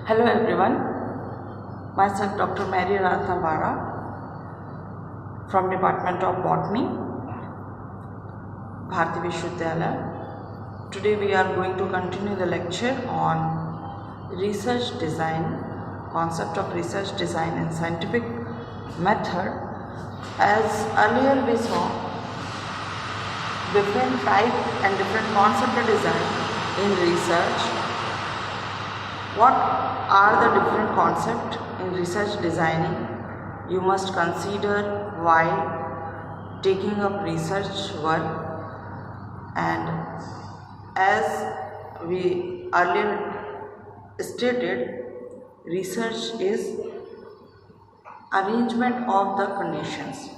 Hello everyone, myself Dr. Mary Aradhana Vara from Department of Botany, Bharati Vishwavidyalaya. Today we are going to continue the lecture on research design, concept of research design and scientific method. As earlier we saw different type and different concept of design in research. What are the different concepts in research designing you must consider while taking up research work? And as we earlier stated, research is arrangement of the conditions.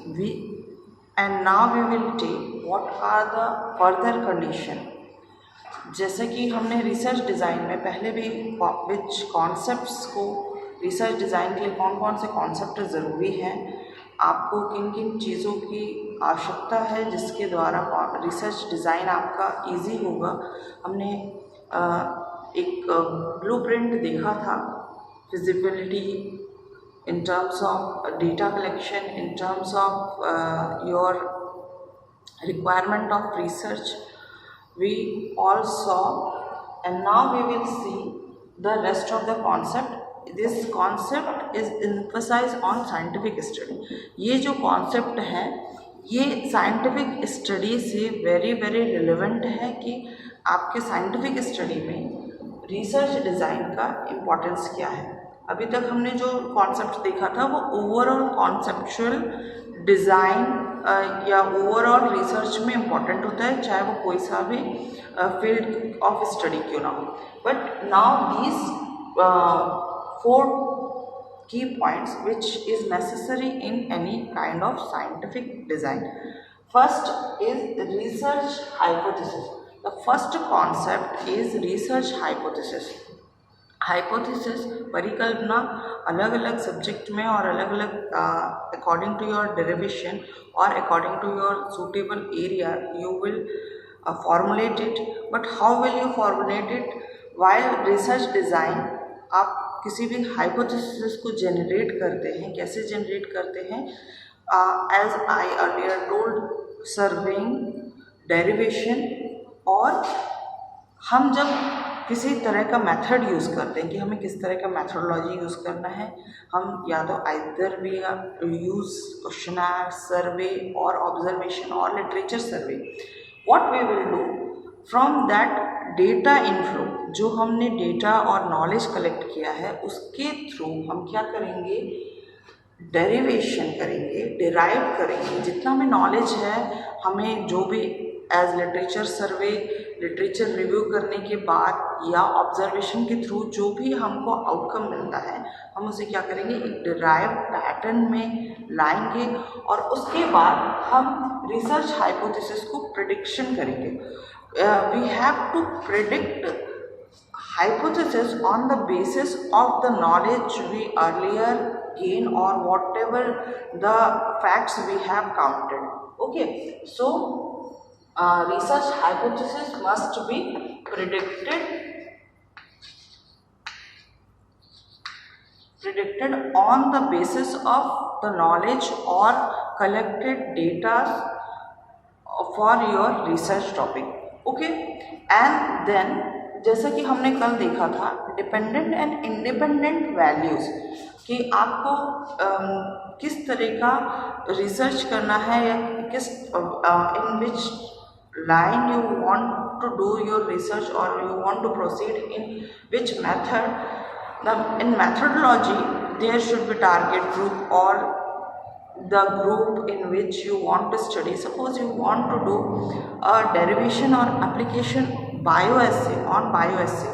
And now we will take what are the further condition. जैसे कि हमने research design में पहले भी विच concepts को research design के लिए कौन कौन से कॉन्सेप्ट ज़रूरी हैं, आपको किन किन चीज़ों की आवश्यकता है जिसके द्वारा रिसर्च डिज़ाइन आपका इजी होगा, हमने एक ब्लूप्रिंट देखा था. Feasibility in terms of data collection, in terms of your requirement of research, we all saw, and now we will see the rest of the concept. This concept is emphasized on scientific study. ये जो concept है ये scientific study से very relevant है कि आपके scientific study में research design का importance क्या है. अभी तक हमने जो कॉन्सेप्ट देखा था वो ओवरऑल कॉन्सेप्चुअल डिज़ाइन या ओवरऑल रिसर्च में इम्पॉर्टेंट होता है, चाहे वो कोई सा भी फील्ड ऑफ स्टडी क्यों ना हो. But now these 4 key points which is necessary in any kind of scientific design. First is research hypothesis. The first concept is research hypothesis. Hypothesis परिकल्पना अलग अलग सब्जेक्ट में और अलग अलग अकॉर्डिंग टू योर डेरिवेशन और according to your suitable area you will formulate it. But how will you formulate it while research design? आप किसी भी हाइपोथेसिस को जनरेट करते हैं, कैसे जनरेट करते हैं? As I earlier told, surveying, derivation, और हम जब किसी तरह का मेथड यूज़ करते हैं कि हमें किस तरह का मेथोडोलॉजी यूज़ करना है, हम या तो either we use questionnaire, survey और ऑब्जर्वेशन और literature survey. What we will do from that data inflow, जो हमने डेटा और नॉलेज कलेक्ट किया है उसके थ्रू हम क्या करेंगे? डेरिवेशन करेंगे, डिराइव करेंगे. जितना भी नॉलेज है हमें जो भी एज लिटरेचर सर्वे, लिटरेचर रिव्यू करने के बाद या ऑब्जर्वेशन के थ्रू जो भी हमको आउटकम मिलता है हम उसे क्या करेंगे? एक डिराइव पैटर्न में लाएंगे और उसके बाद हम रिसर्च हाइपोथेसिस को प्रेडिक्शन करेंगे. We have to predict hypothesis on the basis of the knowledge we earlier gain or whatever the facts we have counted. Okay, so research hypothesis must be predicted on the basis of the knowledge or collected data for your research topic. Okay, and then जैसा कि हमने कल देखा था dependent and independent values, कि आपको किस तरह का रिसर्च करना है या किस इन विच line you want to do your research or you want to proceed in which method. In methodology there should be target group or the group in which you want to study. Suppose you want to do a derivation or application bioassay on bioassay,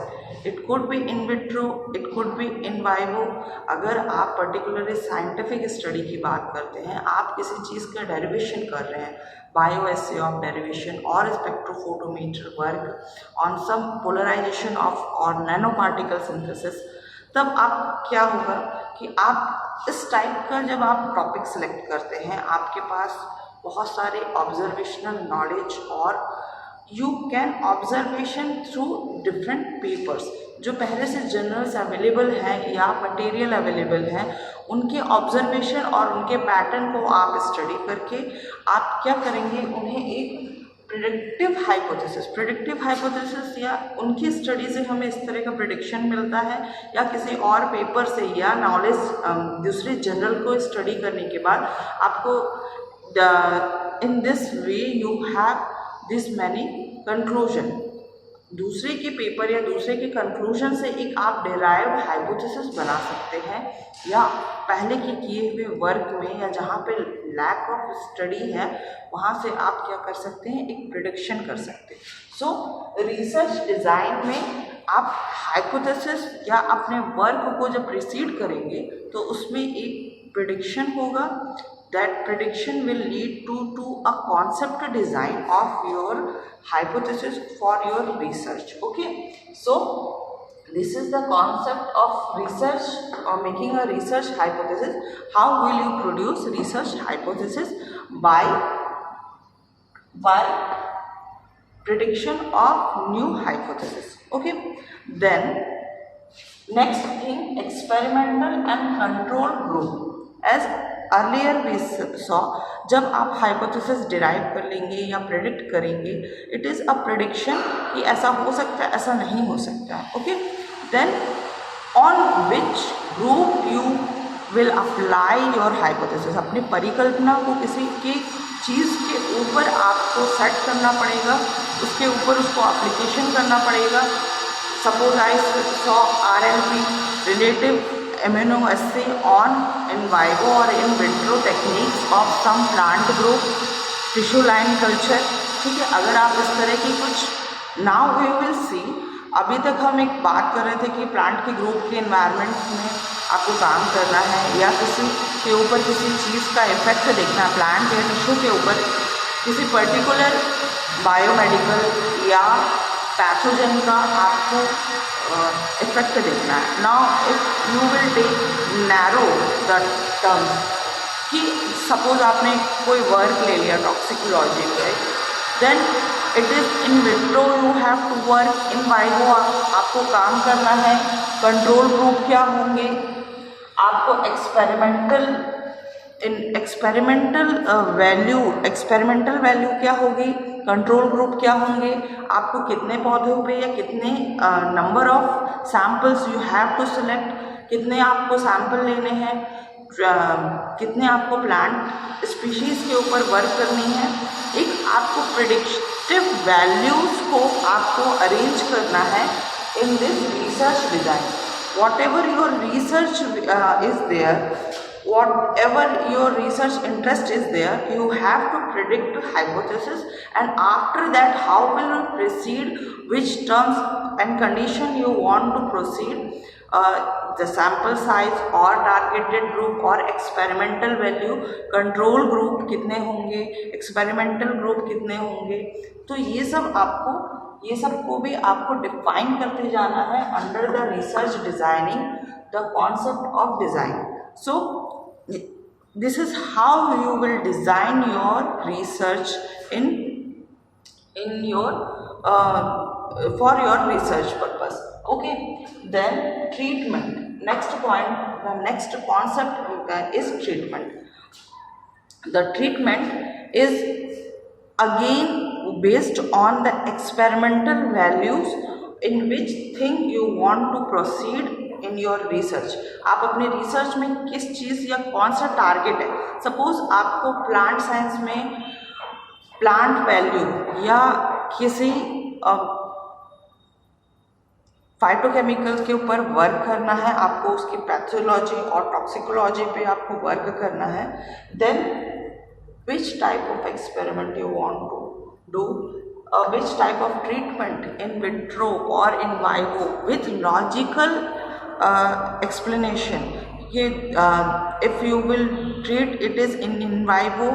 it could be in vitro, it could be in vivo. अगर आप particularly scientific study की बात करते हैं, आप किसी चीज़ का derivation कर रहे हैं, बायोएसे ऑफ डेरिवेशन और spectrophotometer work on some polarization of और नैनो पार्टिकल सिंथेसिस, तब आप क्या होगा कि आप इस टाइप का जब आप टॉपिक सेलेक्ट करते हैं, आपके पास बहुत सारे ऑब्जर्वेशनल नॉलेज और you can observation through different papers. जो पहले से जर्नल्स अवेलेबल हैं या मटेरियल अवेलेबल हैं, उनके ऑब्जर्वेशन और उनके पैटर्न को आप स्टडी करके आप क्या करेंगे, उन्हें एक प्रिडिक्टिव हाइपोथेसिस या उनकी स्टडी से हमें इस तरह का प्रिडिक्शन मिलता है, या किसी और पेपर से या नॉलेज दूसरे जर्नल को स्टडी करने के बाद आपको in this way you have this many conclusion. दूसरे के पेपर या दूसरे के कंक्लूजन से एक आप डिराइव्ड हाइपोथेसिस बना सकते हैं, या पहले के किए हुए वर्क में या जहाँ पे लैक ऑफ स्टडी है वहाँ से आप क्या कर सकते हैं, एक प्रिडिक्शन कर सकते हैं। सो रिसर्च डिज़ाइन में आप हाइपोथेसिस या अपने वर्क को जब प्रिसीड करेंगे तो उसमें एक प्रिडिक्शन होगा। That prediction will lead to a concept design of your hypothesis for your research. Okay, so this is the concept of research or making a research hypothesis. How will you produce research hypothesis? By prediction of new hypothesis. Okay, then next thing, experimental and control group. As earlier we saw, जब आप hypothesis derive कर लेंगे या predict करेंगे, it is a prediction कि ऐसा हो सकता है, ऐसा नहीं हो सकता है। Okay, then on which group you will apply your hypothesis. अपनी परिकल्पना को किसी के चीज़ के ऊपर आपको सेट करना पड़ेगा, उसके ऊपर उसको एप्लीकेशन करना पड़ेगा। Suppose I saw RLP relative immunoassay on in vivo or in vitro techniques of some plant group tissue line culture। ठीक है, अगर आप इस तरह की कुछ, now we will see, अभी तक हम एक बात कर रहे थे कि प्लांट के ग्रुप के इन्वायरमेंट में आपको काम करना है या किसी के ऊपर किसी चीज़ का इफेक्ट देखना, प्लांट या टिश्यू के ऊपर किसी पर्टिकुलर बायोमेडिकल या पैथोजन का आपको इफेक्ट देखना है। Now if you will take narrow the terms कि सपोज आपने कोई वर्क ले लिया टॉक्सिकोलॉजी में, then it is in vitro you have to work, in vivo आपको काम करना है। कंट्रोल ग्रुप क्या होंगे, आपको एक्सपेरिमेंटल वैल्यू क्या होगी, कंट्रोल ग्रुप क्या होंगे, आपको कितने पौधों पे या कितने number of samples you have to select, कितने आपको सैम्पल लेने हैं, कितने आपको प्लांट स्पीशीज़ के ऊपर वर्क करनी है। एक आपको प्रिडिक्टिव वैल्यूज़ को आपको अरेंज करना है in this research design. whatever your research is there, whatever your research interest is there, you have to predict hypothesis, and after that how will you proceed, which terms and condition you want to proceed, the sample size or targeted group or experimental value, control group कितने होंगे, experimental group कितने होंगे। तो ये सब को भी आपको डिफाइन करते जाना है under the research designing, the concept of design. So this is how you will design your research in your for your research purpose. Okay, then treatment, next point, the next concept is treatment. The treatment is again based on the experimental values in which thing you want to proceed in your research। आप अपने research में किस चीज़ या कौन सा target है। Suppose आपको plant science में प्लांट वैल्यू या किसी फाइटोकेमिकल्स के ऊपर वर्क करना है, आपको उसकी पैथोलॉजी और टॉक्सिकोलॉजी पे आपको वर्क करना है, then which type of experiment you want to do, which type of treatment in vitro or in vivo with logical explanation। ये if you will treat it is in vivo,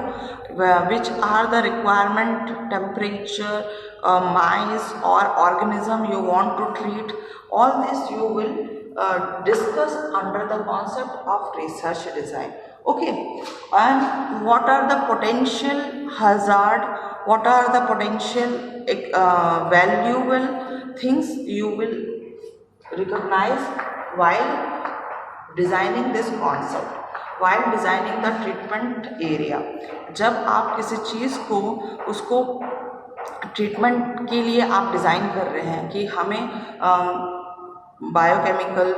which are the requirement temperature, mice or organism you want to treat, all this you will discuss under the concept of research design। Okay, and what are the potential hazard, what are the potential valuable things you will recognize while designing this concept, while designing the treatment area. जब आप किसी चीज़ को उसको treatment के लिए आप design कर रहे हैं कि हमें बायोकेमिकल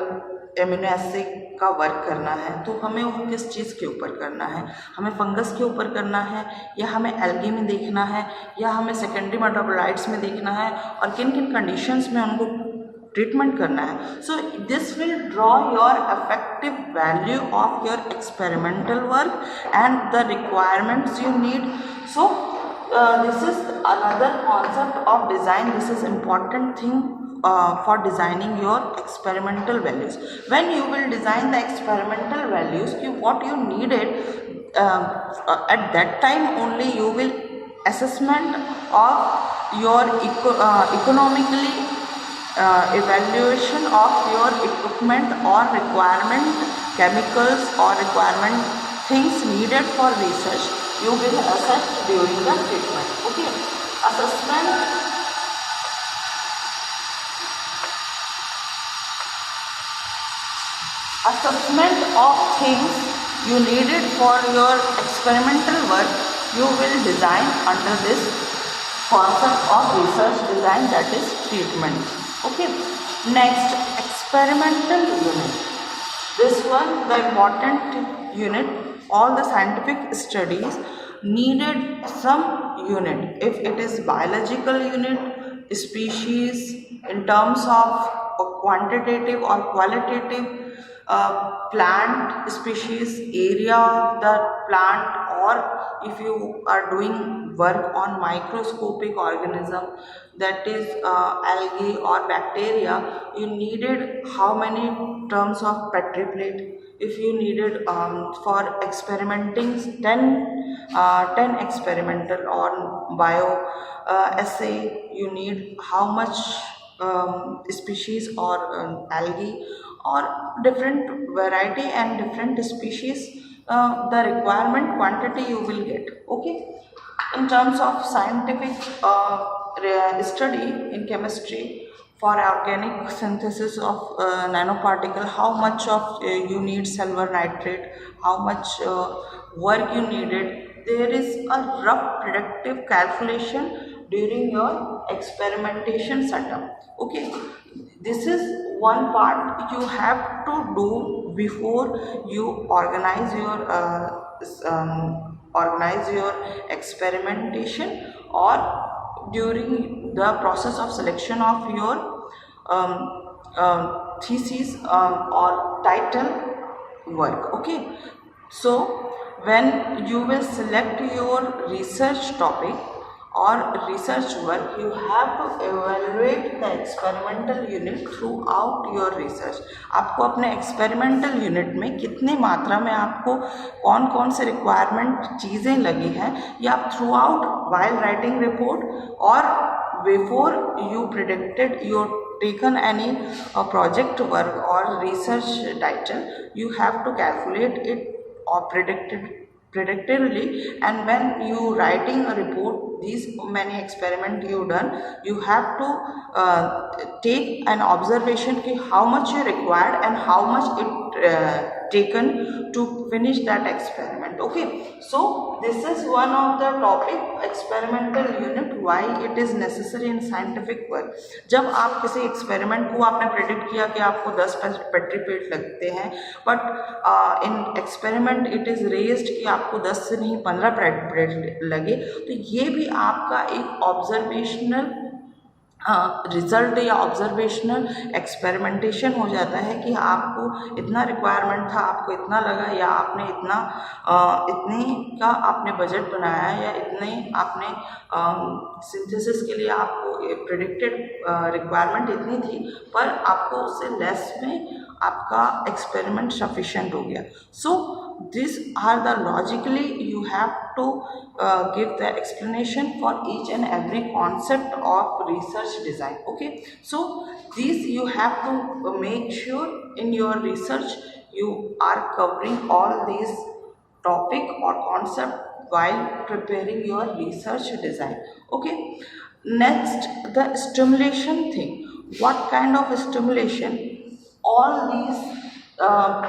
एमिनो एसिड का वर्क करना है, तो हमें वो किस चीज़ के ऊपर करना है, हमें फंगस के ऊपर करना है, या हमें एल्गी में देखना है, या हमें सेकेंडरी मेटाबोलाइट्स में देखना है, और किन किन कंडीशंस में उनको ट्रीटमेंट करना है. So this will draw your effective value of your experimental work and the requirements you need. So this is another concept of design. This is important thing for designing your experimental values. When you will design the experimental values, what you needed at that time only you will assessment of your economically evaluation of your equipment or requirement chemicals or requirement things needed for research you will assess during the treatment. Okay, assessment of things you needed for your experimental work you will design under this concept of research design, that is treatment. Okay, next, experimental unit. This one, the important unit. All the scientific studies needed some unit. If it is biological unit, species, in terms of quantitative or qualitative, plant species, area of the plant, or if you are doing work on microscopic organism, that is algae or bacteria, you needed how many terms of Petri plate. If you needed for experimenting 10 experimental on bio assay, you need how much species or algae or different variety and different species, the requirement quantity you will get. Okay, in terms of scientific study in chemistry, for organic synthesis of nanoparticle, how much of you need silver nitrate, how much work you needed, there is a rough predictive calculation during your experimentation setup. Okay, this is one part you have to do before you organize your experimentation, or during the process of selection of your thesis or title work. Okay, so when you will select your research topic or research work, you have to evaluate the experimental unit throughout your research. आपको अपने experimental unit में कितनी मात्रा में आपको कौन कौन से requirement चीज़ें लगी हैं, ये आप throughout while writing report or before you predicted your taken any project work or research title, you have to calculate it or predictively, and when you writing a report, these many experiment you done, you have to take an observation ki how much you required and how much it taken to finish that experiment. Okay, so this is one of the topic experimental unit, why it is necessary in scientific work. जब आप किसी experiment को आपने predict किया कि आपको 10 petri plate लगते हैं, but in experiment it is raised कि आपको 10 से नहीं 15 पेट्री प्लेट लगे, तो ये भी आपका एक ऑब्जर्वेशनल रिजल्ट या ऑब्जर्वेशनल एक्सपेरिमेंटेशन हो जाता है कि आपको इतना रिक्वायरमेंट था, आपको इतना लगा, या आपने इतने का आपने बजट बनाया, या इतने आपने सिंथेसिस के लिए आपको प्रेडिक्टेड रिक्वायरमेंट इतनी थी, पर आपको उससे लेस में आपका एक्सपेरिमेंट सफिशिएंट हो गया. सो these are the logically you have to give the explanation for each and every concept of research design. Okay, so these you have to make sure in your research you are covering all these topic or concept while preparing your research design. Okay, next, the stimulation thing. what kind of stimulation all these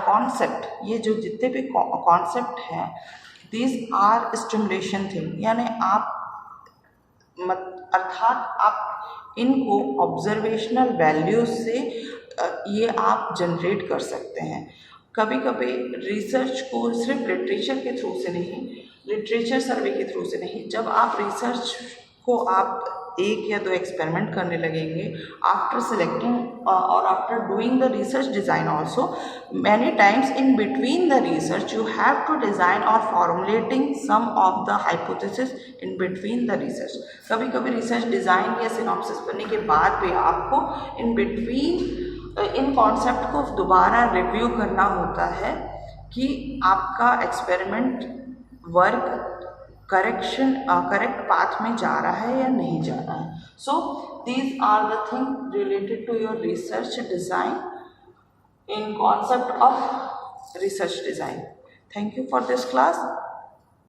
concept, ये जो जितने भी concept हैं, these are stimulation thing, यानी आप अर्थात आप इनको ऑब्जर्वेशनल वैल्यूज से ये आप जनरेट कर सकते हैं। कभी कभी रिसर्च को सिर्फ लिटरेचर के थ्रू से नहीं, लिटरेचर सर्वे के थ्रू से नहीं, जब आप रिसर्च को आप एक या दो एक्सपेरिमेंट करने लगेंगे आफ्टर सेलेक्टिंग और after doing the research design also, many times in between the research you have to design और formulating some of the hypothesis in between the research. कभी कभी रिसर्च डिज़ाइन या सिनॉप्सिस बनने के बाद भी आपको इन बिटवीन इन कॉन्सेप्ट को दोबारा रिव्यू करना होता है कि आपका एक्सपेरिमेंट वर्क करेक्ट पाथ में जा रहा है या नहीं जा रहा है। So these are the thing related to your research design in concept of research design. Thank you for this class.